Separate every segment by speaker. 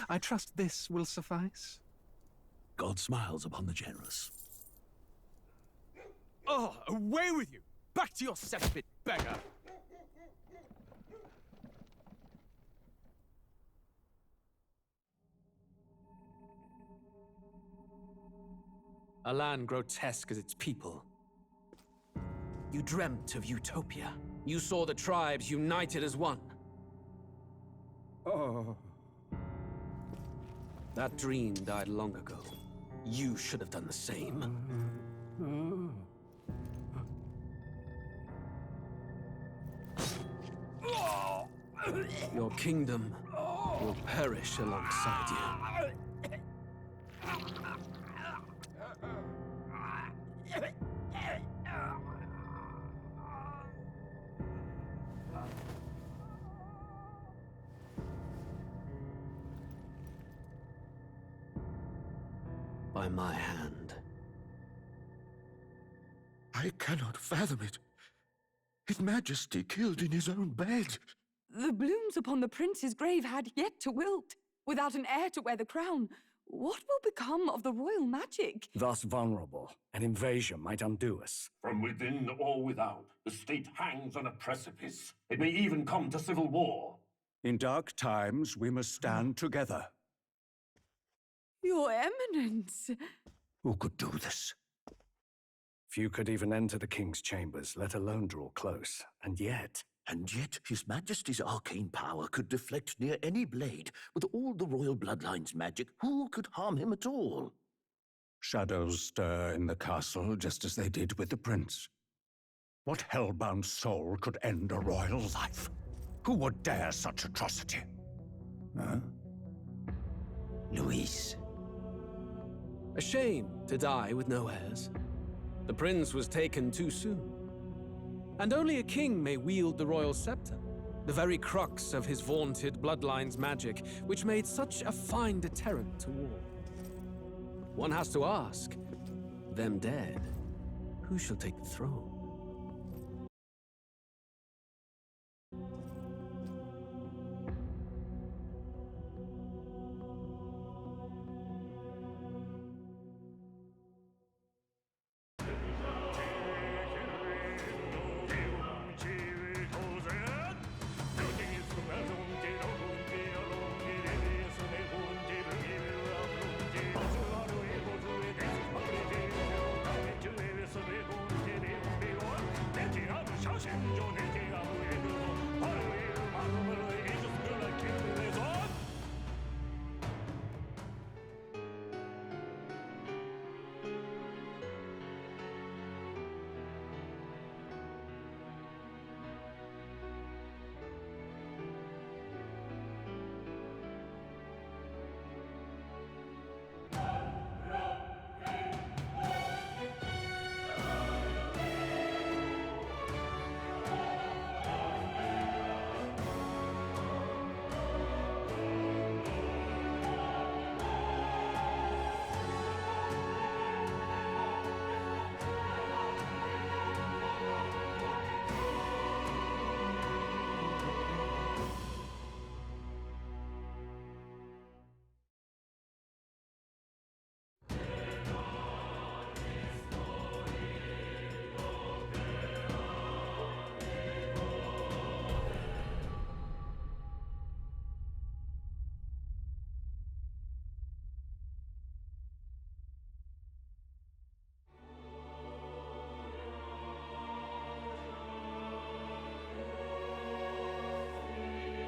Speaker 1: I trust this will suffice.
Speaker 2: God smiles upon the generous.
Speaker 3: Oh, away with you! Back to your cesspit, beggar! A land grotesque as its people. You dreamt of utopia. You saw the tribes united as one.
Speaker 4: Oh.
Speaker 3: That dream died long ago. You should have done the same. Your kingdom will perish alongside you. By my hand.
Speaker 5: I cannot fathom it. His Majesty killed in his own bed.
Speaker 6: The blooms upon the prince's grave had yet to wilt. Without an heir to wear the crown, what will become of the royal magic?
Speaker 4: Thus vulnerable, an invasion might undo us.
Speaker 7: From within or without, the state hangs on a precipice. It may even come to civil war.
Speaker 4: In dark times, we must stand together.
Speaker 6: Your Eminence!
Speaker 4: Who could do this? Few could even enter the king's chambers, let alone draw close. And yet,
Speaker 5: His Majesty's arcane power could deflect near any blade. With all the royal bloodline's magic, who could harm him at all?
Speaker 4: shadows stir in the castle just as they did with the prince. What hellbound soul could end a royal life? Who would dare such atrocity? Huh?
Speaker 5: Luis.
Speaker 3: A shame to die with no heirs. The prince was taken too soon. And only a king may wield the royal scepter, the very crux of his vaunted bloodline's magic, which made such a fine deterrent to war. One has to ask, them dead, who shall take the throne?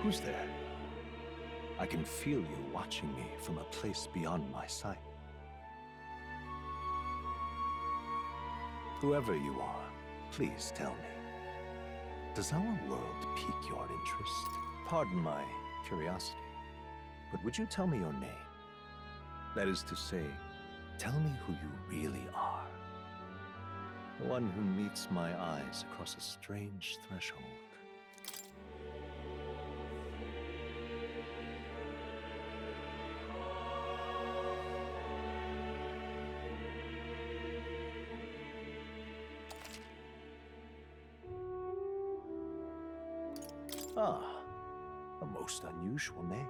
Speaker 2: Who's there? I can feel you watching me from a place beyond my sight. Whoever you are, please tell me. Does our world pique your interest? Pardon my curiosity, but would you tell me your name? That is to say, tell me who you really are. The one who meets my eyes across a strange threshold. Ah, a most unusual name.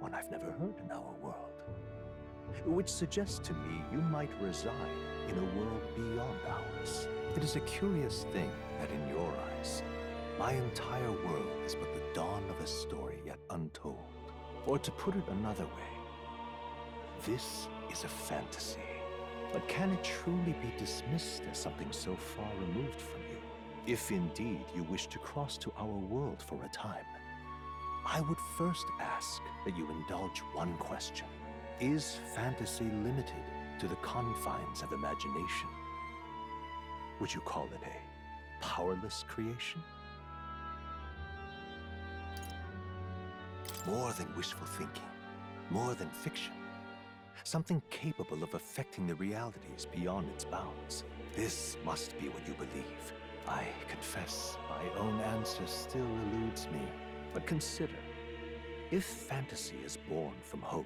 Speaker 2: one I've never heard in our world. Which suggests to me you might reside in a world beyond ours. It is a curious thing that in your eyes, my entire world is but the dawn of a story yet untold. Or to put it another way, this is a fantasy. But can it truly be dismissed as something so far removed from you? If indeed you wish to cross to our world for a time, I would first ask that you indulge one question. Is fantasy limited to the confines of imagination? Would you call it a powerless creation? More than wishful thinking, more than fiction. Something capable of affecting the realities beyond its bounds. This must be what you believe. I confess, my own answer still eludes me. But consider, if fantasy is born from hope,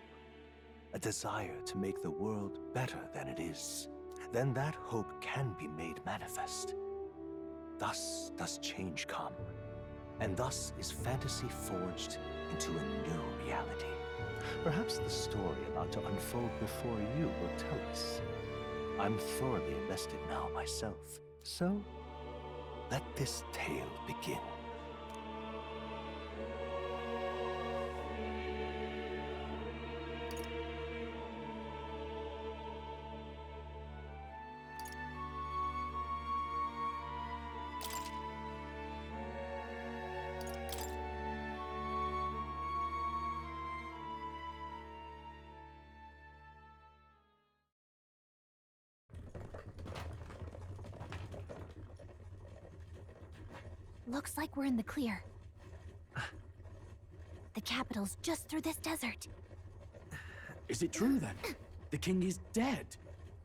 Speaker 2: a desire to make the world better than it is, then that hope can be made manifest. Thus does change come, and thus is fantasy forged into a new reality. Perhaps the story about to unfold before you will tell us. I'm thoroughly invested now myself, so let this tale begin.
Speaker 8: Looks like we're in the clear. The capital's just through this desert.
Speaker 9: Is it true then? The king is dead?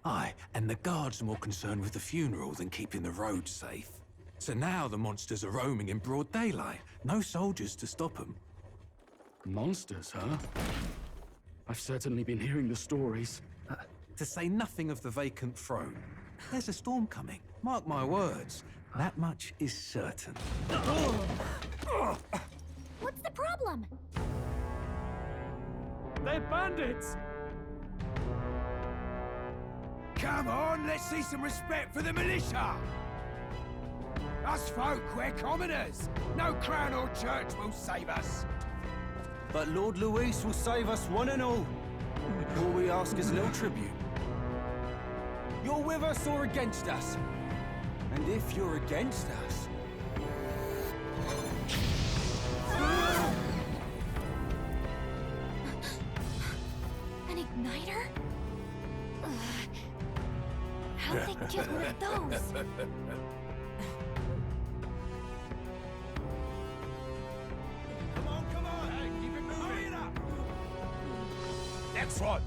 Speaker 9: Aye, and the guards are more concerned with the funeral than keeping the roads safe. So now the monsters are roaming in broad daylight. No soldiers to stop them.
Speaker 10: Monsters, huh? I've certainly been hearing the stories.
Speaker 3: To say nothing of the vacant throne. There's a storm coming, mark my words. That much is certain.
Speaker 8: What's the problem?
Speaker 9: They're bandits! Come on, let's see some respect for the militia! Us folk, we're commoners. No crown or church will save us.
Speaker 11: But Lord Luis will save us one and all. All we ask is no tribute. You're with us or against us? And if you're against us...
Speaker 8: An igniter? How'd they get one of those?
Speaker 9: Come on! Hey, keep it moving! Hurry it up! Next one!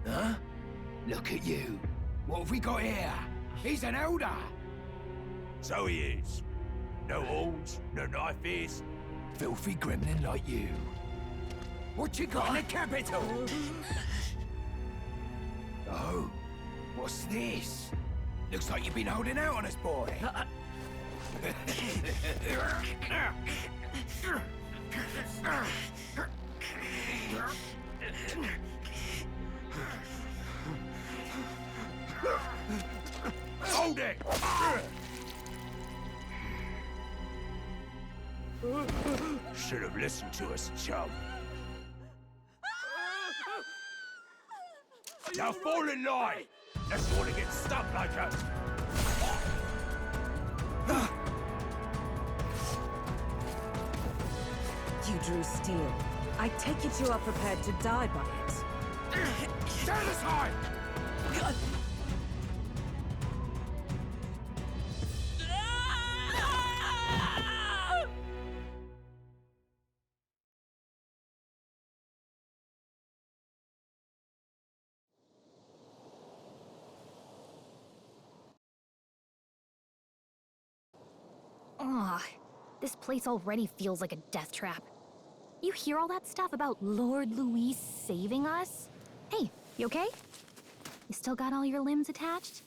Speaker 9: Huh? Look at you. What have we got here? He's an elder. So he is. No horns, no knife is. Filthy gremlin like you. What you got in the capital? Oh, what's this? Looks like you've been holding out on us, boy. Hold it! Should have listened to us, chum. Now fall in line! Let's want to get stuck like us!
Speaker 12: You drew steel. I take it you are prepared to die by it.
Speaker 9: Stand aside!
Speaker 8: Ugh, this place already feels like a death trap. You hear all that stuff about Lord Luis saving us? Hey, you okay? You still got all your limbs attached?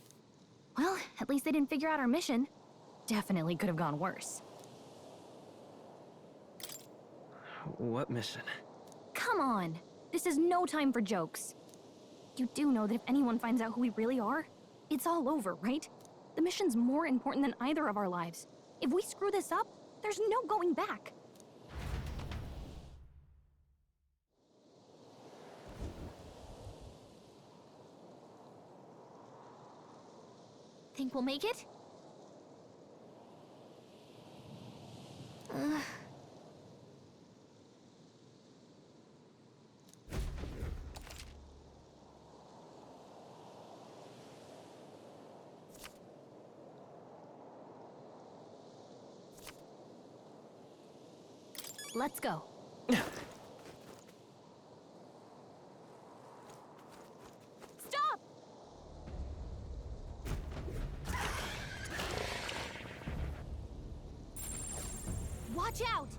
Speaker 8: Well, at least they didn't figure out our mission. Definitely could have gone worse.
Speaker 13: What mission?
Speaker 8: Come on! This is no time for jokes. You do know that if anyone finds out who we really are, it's all over, right? The mission's more important than either of our lives. If we screw this up, there's no going back. Think we'll make it? Let's go. Stop! Watch out!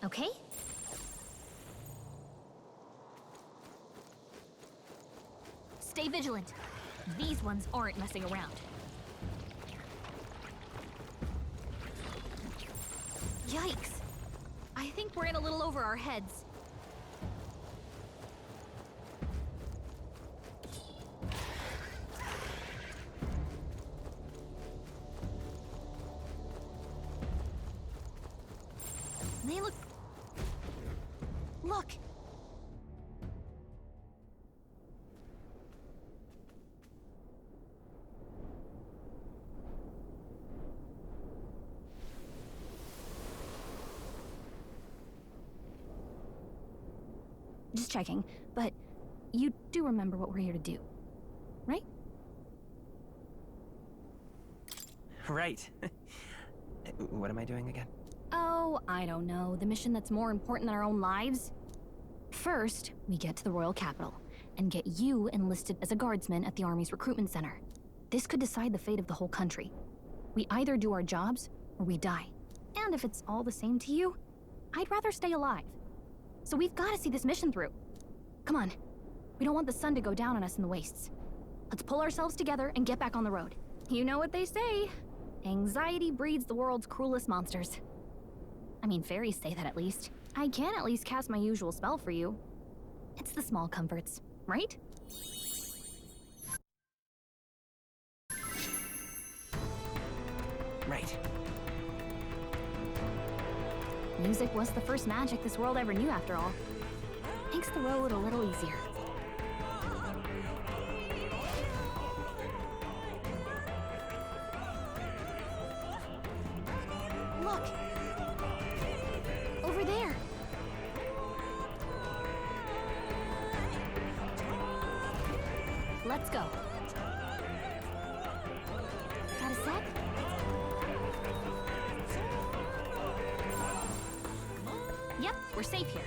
Speaker 8: Okay? Stay vigilant. These ones aren't messing around. Yikes! I think we're in a little over our heads. They look... Look! Just checking, but you do remember what we're here to do, right?
Speaker 13: Right. What am I doing again?
Speaker 8: Oh, I don't know. The mission that's more important than our own lives? First, we get to the royal capital and get you enlisted as a guardsman at the army's recruitment center. This could decide the fate of the whole country. We either do our jobs or we die. And if it's all the same to you, I'd rather stay alive. So we've got to see this mission through. Come on. We don't want the sun to go down on us in the wastes. Let's pull ourselves together and get back on the road. You know what they say. Anxiety breeds the world's cruelest monsters. I mean, fairies say that at least. I can at least cast my usual spell for you. It's the small comforts, right?
Speaker 13: Right.
Speaker 8: Music was the first magic this world ever knew, after all. Makes the road a little easier. Look! Over there! Let's go. Got a sec? Yep, we're safe here.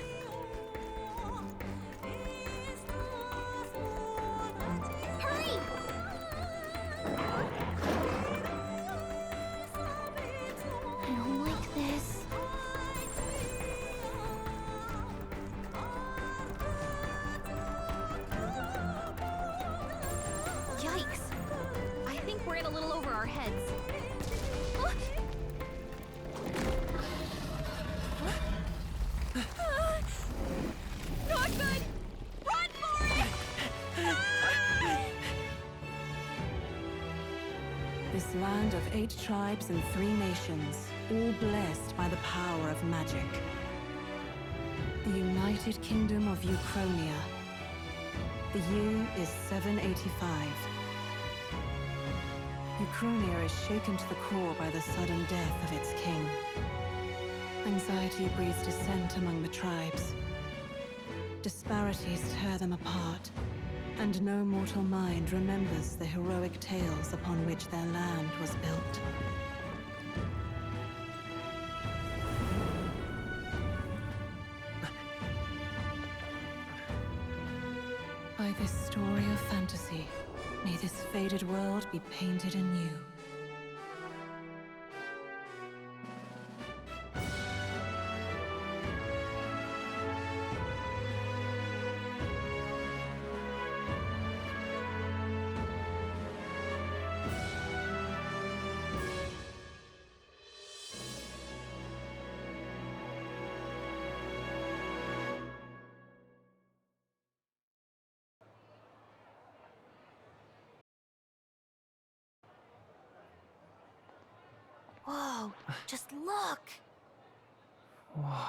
Speaker 8: Hurry! I don't like this. Yikes. I think we're in a little over our heads. Not good! Run for it!
Speaker 12: This land of 8 tribes and 3 nations, all blessed by the power of magic. The United Kingdom of Ukronia. The year is 785. Ukronia is shaken to the core by the sudden death of its king. Anxiety breeds dissent among the tribes. Disparities tear them apart, and no mortal mind remembers the heroic tales upon which their land was built. By this story of fantasy, may this faded world be painted anew.
Speaker 8: Shadow, just look.
Speaker 13: Whoa.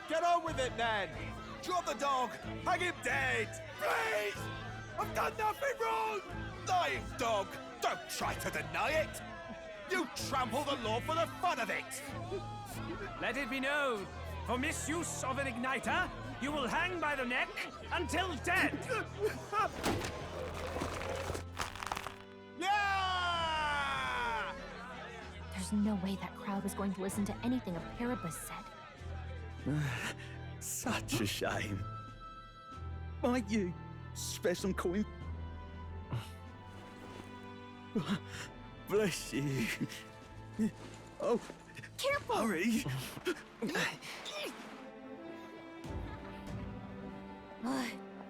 Speaker 11: Get on with it, then! Drop the dog! Hang him dead! Please! I've done nothing wrong! Lying dog! Don't try to deny it! You trample the law for the fun of it!
Speaker 14: Let it be known, for misuse of an igniter, you will hang by the neck until dead!
Speaker 11: Yeah!
Speaker 8: There's no way that crowd was going to listen to anything a Paribus said.
Speaker 5: Such a shame. Might you spare some coin? Bless you. Oh,
Speaker 8: careful!
Speaker 5: Hurry!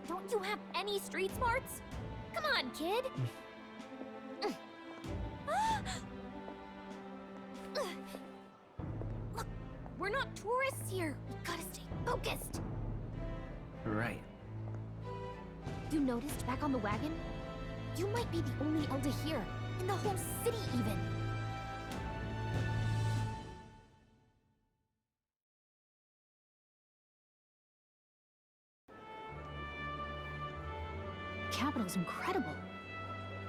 Speaker 8: Don't you have any street smarts? Come on, kid! Look, we're not tourists here. We gotta stay focused.
Speaker 13: Right.
Speaker 8: You noticed back on the wagon? You might be the only Elder here, in the whole city even. Capital's incredible.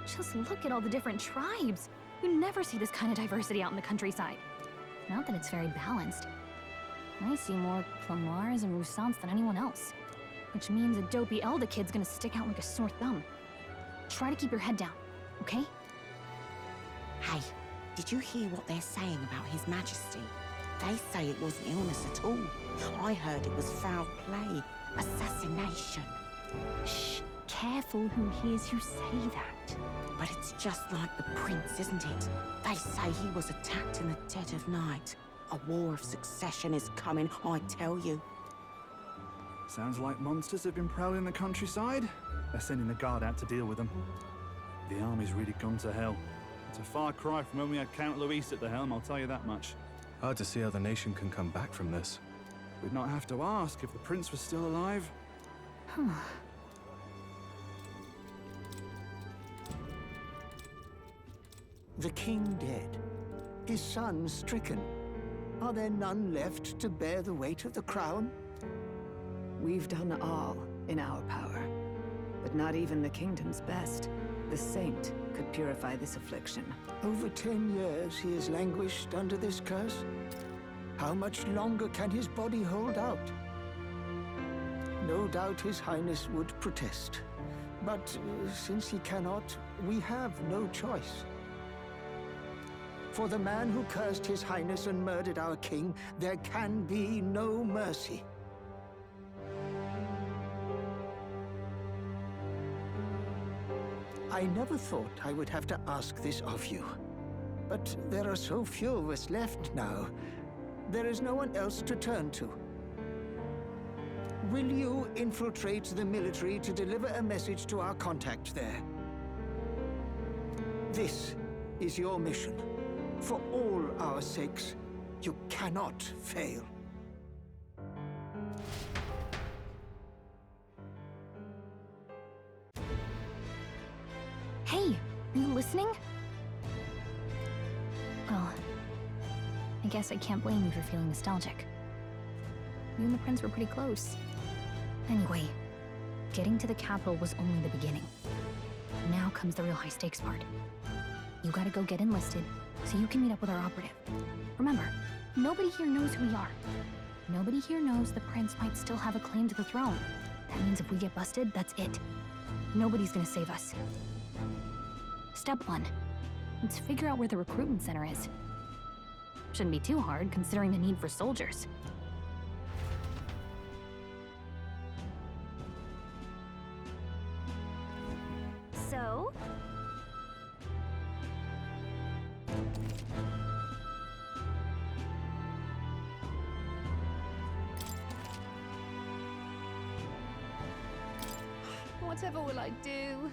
Speaker 8: Just look at all the different tribes. You never see this kind of diversity out in the countryside. Not that it's very balanced. I see more Clamars and Roussants than anyone else. Which means a dopey Elder kid's gonna stick out like a sore thumb. Try to keep your head down, okay?
Speaker 15: Hey, did you hear what they're saying about His Majesty? They say it wasn't illness at all. I heard it was foul play, assassination.
Speaker 8: Shh, careful who hears you say that.
Speaker 15: But it's just like the prince, isn't it? They say he was attacked in the dead of night. A war of succession is coming, I tell you.
Speaker 16: Sounds like monsters have been prowling the countryside. They're sending the guard out to deal with them. The army's really gone to hell. It's a far cry from when we had Count Luis at the helm, I'll tell you that much.
Speaker 17: Hard to see how the nation can come back from this.
Speaker 16: We'd not have to ask if the prince was still alive.
Speaker 18: The king dead, his son stricken. Are there none left to bear the weight of the crown?
Speaker 6: We've done all in our power, but not even the kingdom's best. The saint could purify this affliction.
Speaker 18: Over 10 years he has languished under this curse. How much longer can his body hold out? No doubt His Highness would protest. But since he cannot, we have no choice. For the man who cursed His Highness and murdered our king, there can be no mercy. I never thought I would have to ask this of you. But there are so few of us left now. There is no one else to turn to. Will you infiltrate the military to deliver a message to our contact there? This is your mission. For all our sakes, you cannot fail.
Speaker 8: Hey, are you listening? Well, I guess I can't blame you for feeling nostalgic. You and the prince were pretty close. Anyway, getting to the capital was only the beginning. Now comes the real high-stakes part. You gotta go get enlisted, so you can meet up with our operative. Remember, nobody here knows who we are. Nobody here knows the prince might still have a claim to the throne. That means if we get busted, that's it. Nobody's gonna save us. Step 1. Let's figure out where the recruitment center is. Shouldn't be too hard, considering the need for soldiers. So? Whatever will I do?